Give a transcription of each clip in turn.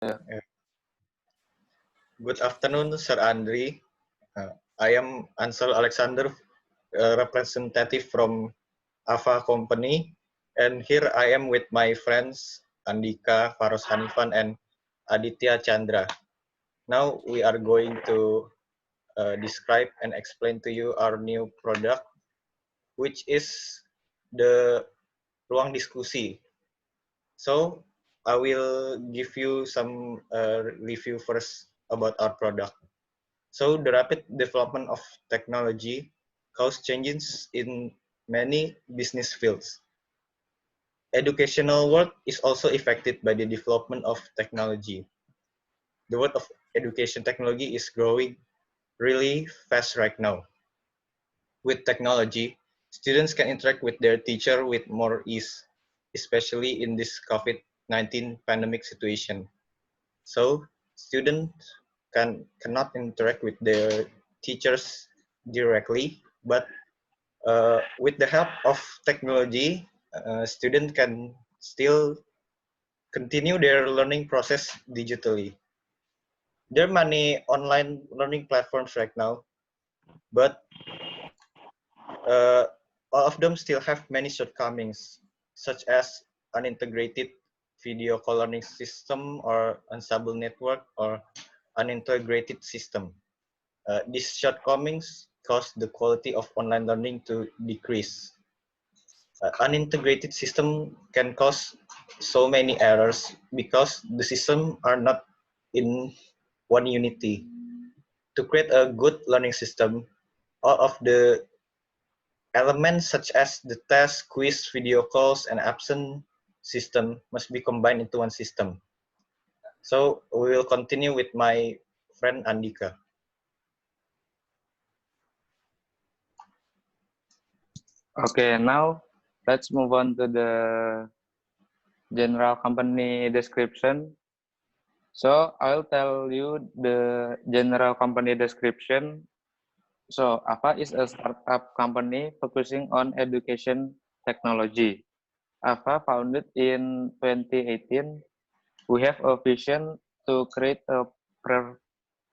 Yeah. Good afternoon, Sir Andri. I am Ansel Alexander, representative from AVA Company, and here I am with my friends Andika, Faros Hanifan, and Aditya Chandra. Now we are going to describe and explain to you our new product, which is the Ruang Diskusi. So I will give you some review first about our product. So the rapid development of technology caused changes in many business fields. Educational work is also affected by the development of technology. The world of education technology is growing really fast right now. With technology, students can interact with their teacher with more ease, especially in this COVID-19 pandemic situation. So students cannot interact with their teachers directly, but with the help of technology, students can still continue their learning process digitally. There are many online learning platforms right now, but uh, all of them still have many shortcomings, such as unintegrated video call learning system or unstable network or unintegrated system. These shortcomings cause the quality of online learning to decrease. Unintegrated system can cause so many errors because the system are not in one unity. To create a good learning system, all of the elements such as the test, quiz, video calls, and absent system must be combined into one system. So we will continue with my friend Andika. Okay, now let's move on to the general company description. So I'll tell you the general company description. So AVA is a startup company focusing on education technology. AVA founded in 2018. We have a vision to create a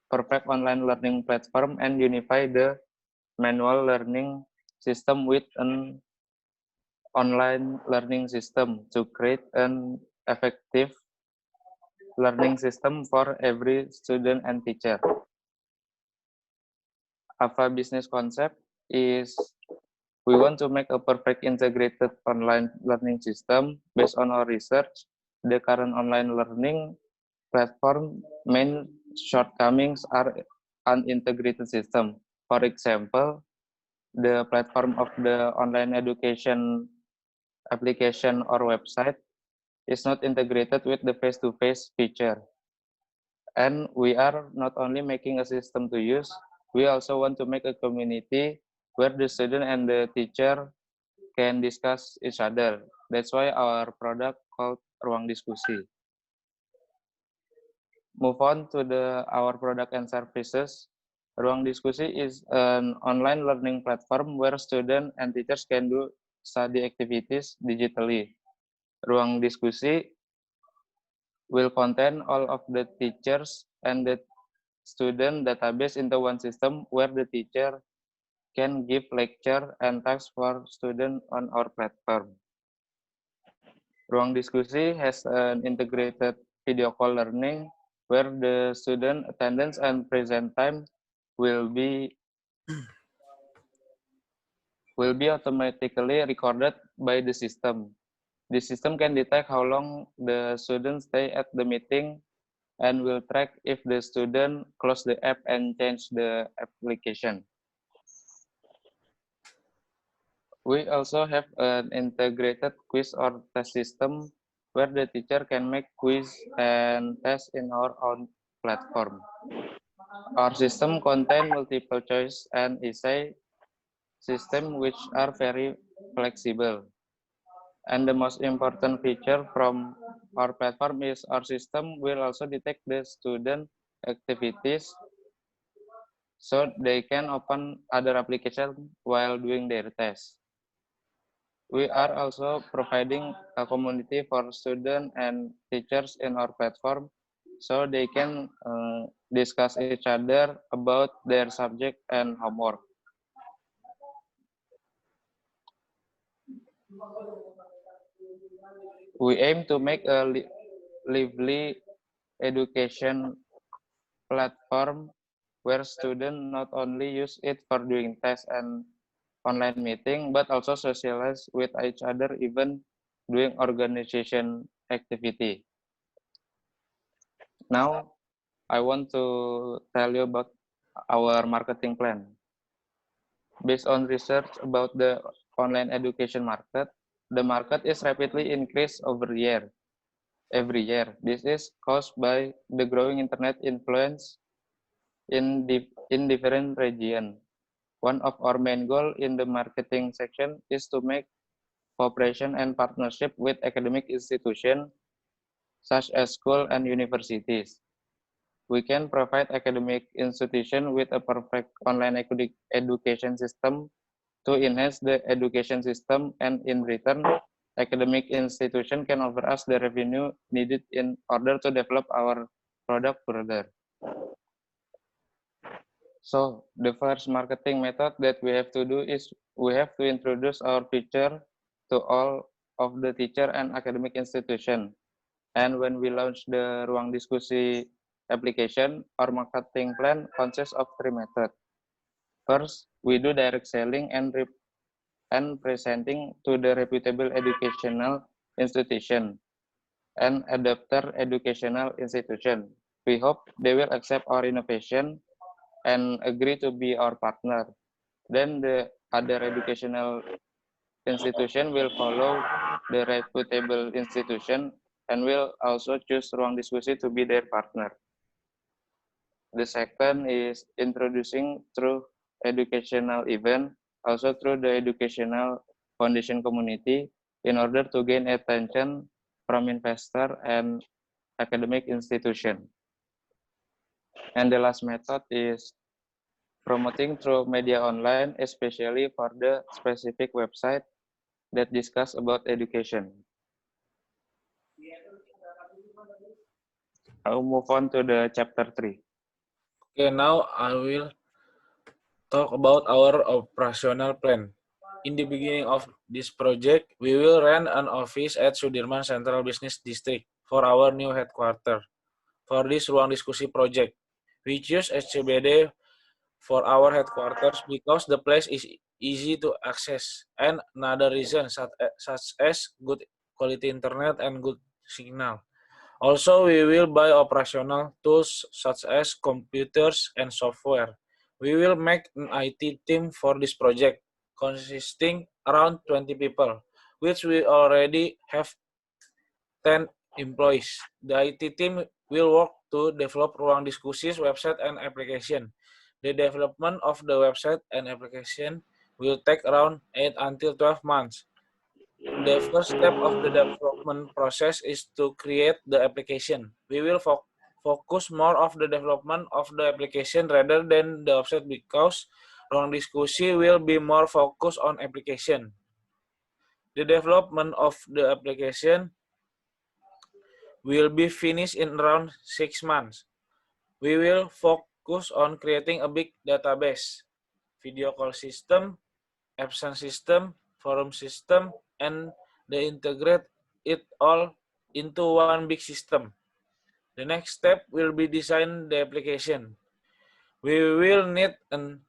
perfect online learning platform and unify the manual learning system with an online learning system to create an effective learning system for every student and teacher. AVA business concept is we want to make a perfect integrated online learning system. Based on our research, the current online learning platform main shortcomings are unintegrated system. For example, the platform of the online education application or website is not integrated with the face-to-face feature. And we are not only making a system to use, we also want to make a community where the student and the teacher can discuss each other. That's why our product called Ruang Diskusi. Move on to our product and services. Ruang Diskusi is an online learning platform where students and teachers can do study activities digitally. Ruang Diskusi will contain all of the teachers and the student database into one system where the teacher can give lecture and tasks for students on our platform. Ruang Diskusi has an integrated video call learning where the student attendance and present time will be automatically recorded by the system. The system can detect how long the student stay at the meeting and will track if the student close the app and change the application. We also have an integrated quiz or test system where the teacher can make quiz and test in our own platform. Our system contain multiple choice and essay system which are very flexible. And the most important feature from our platform is our system will also detect the student activities so they can open other application while doing their test. We are also providing a community for students and teachers in our platform so they can discuss each other about their subject and homework. We aim to make a lively education platform where students not only use it for doing tests and online meeting, but also socialize with each other, even doing organization activity. Now, I want to tell you about our marketing plan. Based on research about the online education market, the market is rapidly increased every year. This is caused by the growing internet influence in different regions. One of our main goal in the marketing section is to make cooperation and partnership with academic institutions such as school and universities. We can provide academic institution with a perfect online education system to enhance the education system, and in return, academic institution can offer us the revenue needed in order to develop our product further. So the first marketing method that we have to do is we have to introduce our feature to all of the teacher and academic institution. And when we launch the Ruang Diskusi application, our marketing plan consists of 3 methods. First, we do direct selling and presenting to the reputable educational institution and adapter educational institution. We hope they will accept our innovation and agree to be our partner. Then the other educational institution will follow the reputable institution and will also choose Ruang Diskusi to be their partner. The second is introducing through educational event, also through the educational foundation community, in order to gain attention from investor and academic institution. And the last method is promoting through media online, especially for the specific website that discuss about education. I'll move on to the chapter 3. Okay, now I will talk about our operational plan. In the beginning of this project, we will rent an office at Sudirman Central Business District for our new headquarters. For this Ruang Diskusi project, we choose SCBD for our headquarters because the place is easy to access, and another reason such as good quality internet and good signal. Also, we will buy operational tools such as computers and software. We will make an IT team for this project, consisting around 20 people, which we already have 10 employees. The IT team will work to develop Ruang Diskusi's website and application. The development of the website and application will take around 8 until 12 months. The first step of the development process is to create the application. We will focus more of the development of the application rather than the website because Ruang Diskusi will be more focused on application. The development of the application will be finished in around 6 months. We will focus on creating a big database, video call system, absence system, forum system, and they integrate it all into one big system. The next step will be design the application. We will need an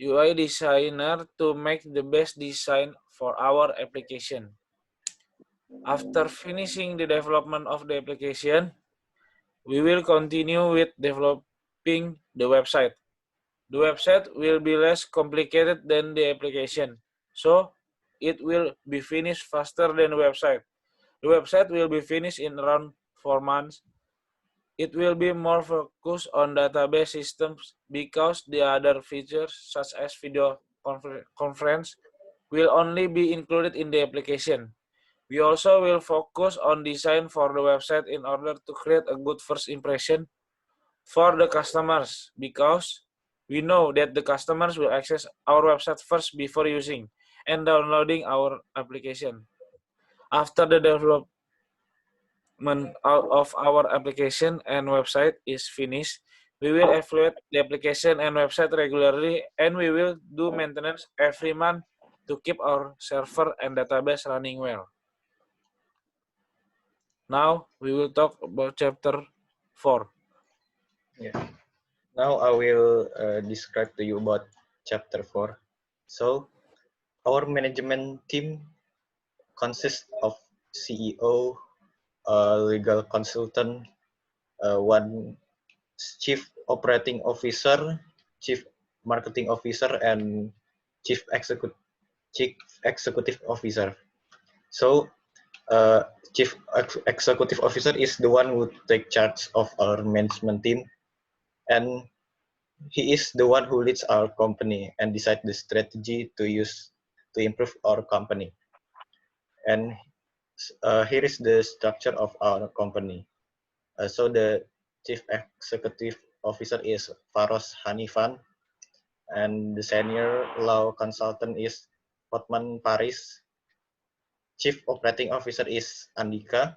UI designer to make the best design for our application. After finishing the development of the application, we will continue with developing the website. The website will be less complicated than the application, so it will be finished faster than the website. The website will be finished in around 4 months. It will be more focused on database systems because the other features such as video conference will only be included in the application. We also will focus on design for the website in order to create a good first impression for the customers because we know that the customers will access our website first before using and downloading our application. After the of our application and website is finished, we will evaluate the application and website regularly, and we will do maintenance every month to keep our server and database running well. Now we will talk about chapter 4. Yeah. Now I will describe to you about chapter 4. So our management team consists of CEO, legal consultant, one chief operating officer, chief marketing officer, and chief executive officer. So chief executive officer is the one who take charge of our management team, and he is the one who leads our company and decide the strategy to use to improve our company. And here is the structure of our company. So the chief executive officer is Faros Hanifan, and the senior law consultant is Hotman Paris. Chief operating officer is Andika,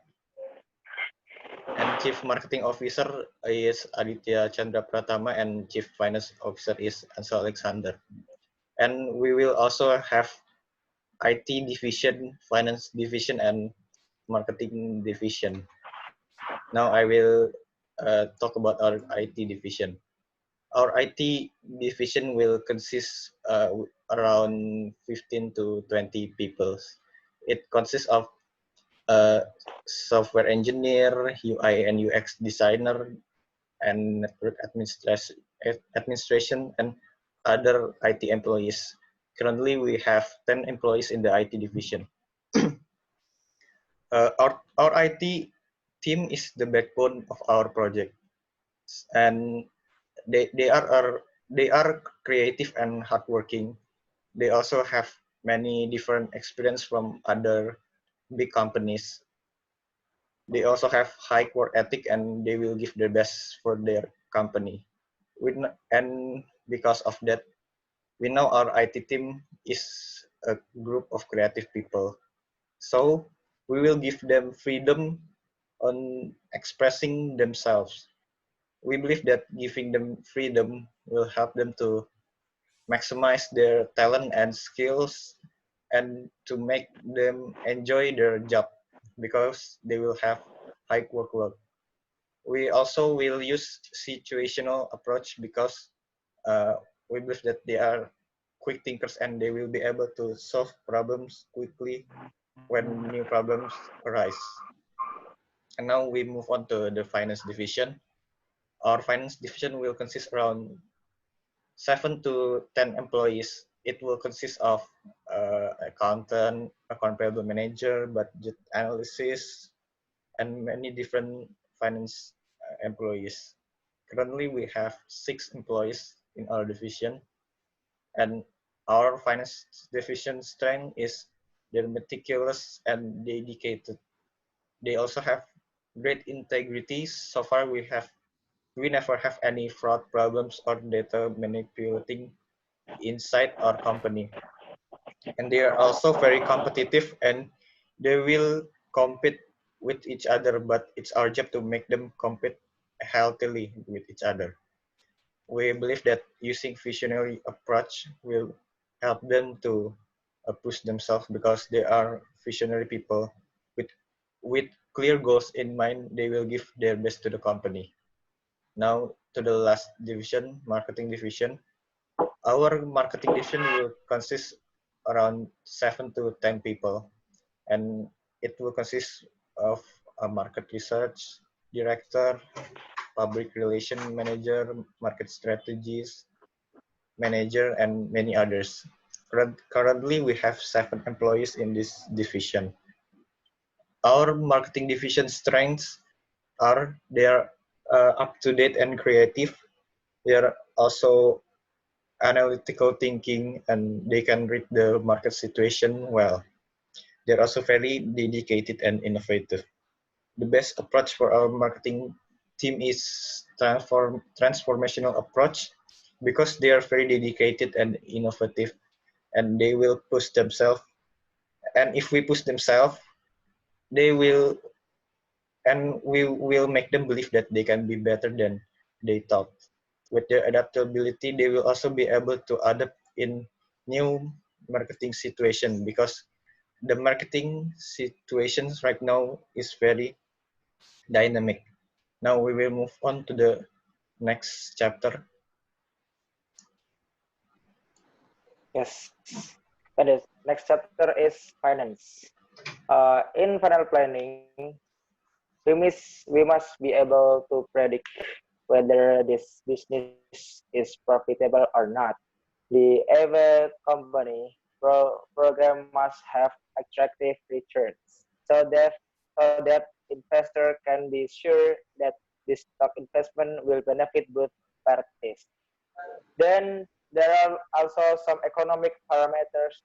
and chief marketing officer is Aditya Chandra Pratama, and chief finance officer is Ansel Alexander. And we will also have IT division, finance division, and marketing division. Now I will talk about our IT division. Our IT division will consist around 15 to 20 people. It consists of software engineer, UI and UX designer, and network administration, and other IT employees. Currently, we have 10 employees in the IT division. Our IT team is the backbone of our project, and they are creative and hardworking. They also have many different experience from other big companies. They also have high work ethic, and they will give their best for their company. And because of that, we know our IT team is a group of creative people. So we will give them freedom on expressing themselves. We believe that giving them freedom will help them to maximize their talent and skills, and to make them enjoy their job, because they will have high workload. We also will use situational approach, because we believe that they are quick thinkers and they will be able to solve problems quickly when new problems arise. And now we move on to the finance division. Our finance division will consist around 7 to 10 employees. It will consist of accountant, account payable manager, budget analysis, and many different finance employees. Currently, we have 6 employees in our division, and our finance division strength is they're meticulous and dedicated. They also have great integrity. So far, we never have any fraud problems or data manipulating inside our company. And they are also very competitive, and they will compete with each other, but it's our job to make them compete healthily with each other. We believe that using visionary approach will help them to push themselves, because they are visionary people with clear goals in mind. They will give their best to the company. Now to the last division, marketing division. Our marketing division will consist around 7 to 10 people, and it will consist of a market research director, public relation manager, market strategies manager, and many others. Currently, we have 7 employees in this division. Our marketing division strengths are they are up to date and creative. They are also analytical thinking, and they can read the market situation well. They're also very dedicated and innovative. The best approach for our marketing team is transformational approach, because they are very dedicated and innovative, and they will push themselves. And if we push themselves, they will and we will make them believe that they can be better than they thought. With their adaptability, they will also be able to adapt in new marketing situation, because the marketing situations right now is very dynamic. Now we will move on to the next chapter. Yes. That is, next chapter is finance. In final planning, we must be able to predict whether this business is profitable or not. The every company program must have attractive returns, so that investor can be sure that this stock investment will benefit both parties. Then there are also some economic parameters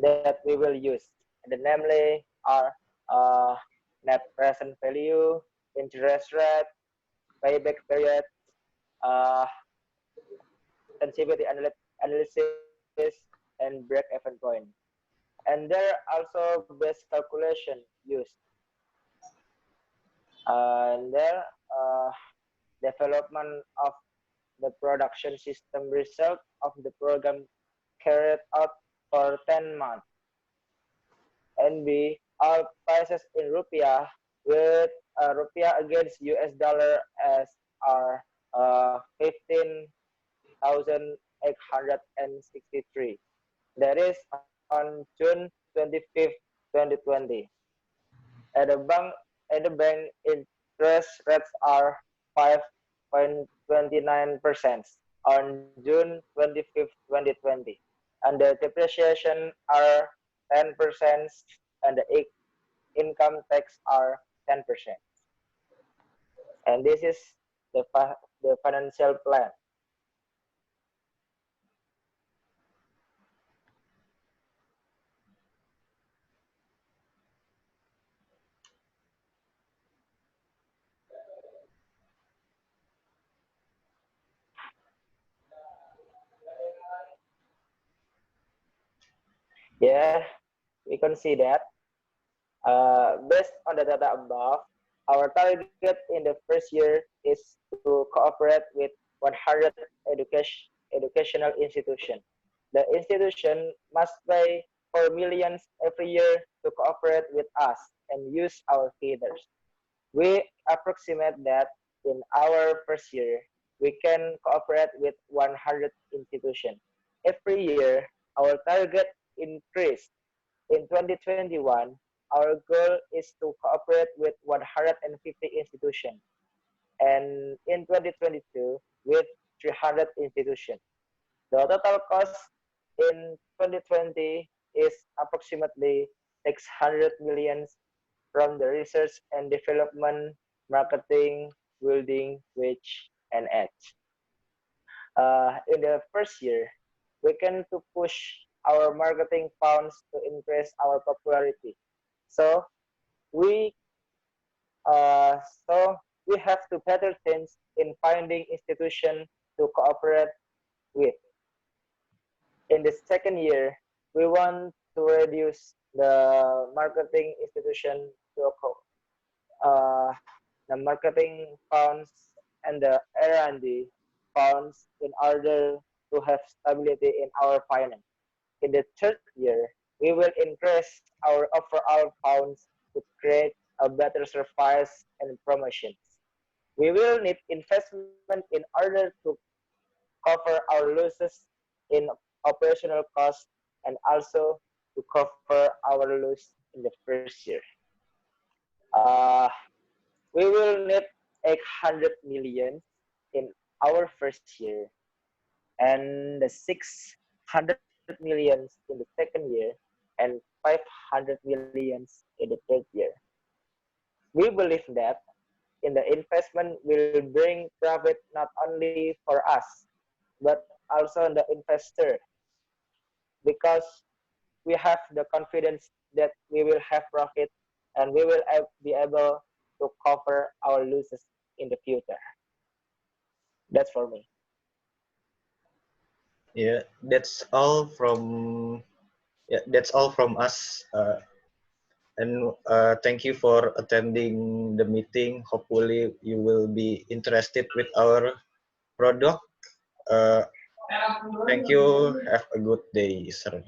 that we will use, and namely are uh, net present value, interest rate, payback period, uh, sensitivity analysis, and break-even point. And there are also base calculation used. And there development of the production system result of the program carried out for 10 months. And B, all prices in rupiah with rupiah against US dollar as are 15,863. That is on June 25th, 2020. At the bank, interest rates are 5.29% on June 25th, 2020, and the depreciation are 10%, and the income tax are 10%. And this is the financial plan. Yeah, we can see that. Based on the data above, our target in the first year is to cooperate with 100 educational institutions. The institution must pay 4 million every year to cooperate with us and use our feeders. We approximate that in our first year, we can cooperate with 100 institutions. Every year, our target increased. In 2021, our goal is to cooperate with 150 institutions, and in 2022, with 300 institutions. The total cost in 2020 is approximately 600 million from the research and development, marketing, building, wage, and ads. In the first year, we can to push our marketing funds to increase our popularity. So we uh, so we have to better things in finding institution to cooperate with. In the second year, we want to reduce the marketing institution to uh, the marketing funds and the R&D funds in order to have stability in our finance. In the third year, we will increase our overall funds to create a better service and promotions. We will need investment in order to cover our losses in operational costs and also to cover our loss in the first year. Uh, we will need 800 million in our first year and the 600 millions in the second year and 500 millions in the third year. We believe that in the investment will bring profit not only for us, but also the investor, because we have the confidence that we will have profit and we will be able to cover our losses in the future. That's for me. Yeah, that's all from us. And thank you for attending the meeting. Hopefully you will be interested with our product. Uh, Thank you. Have a good day, sir.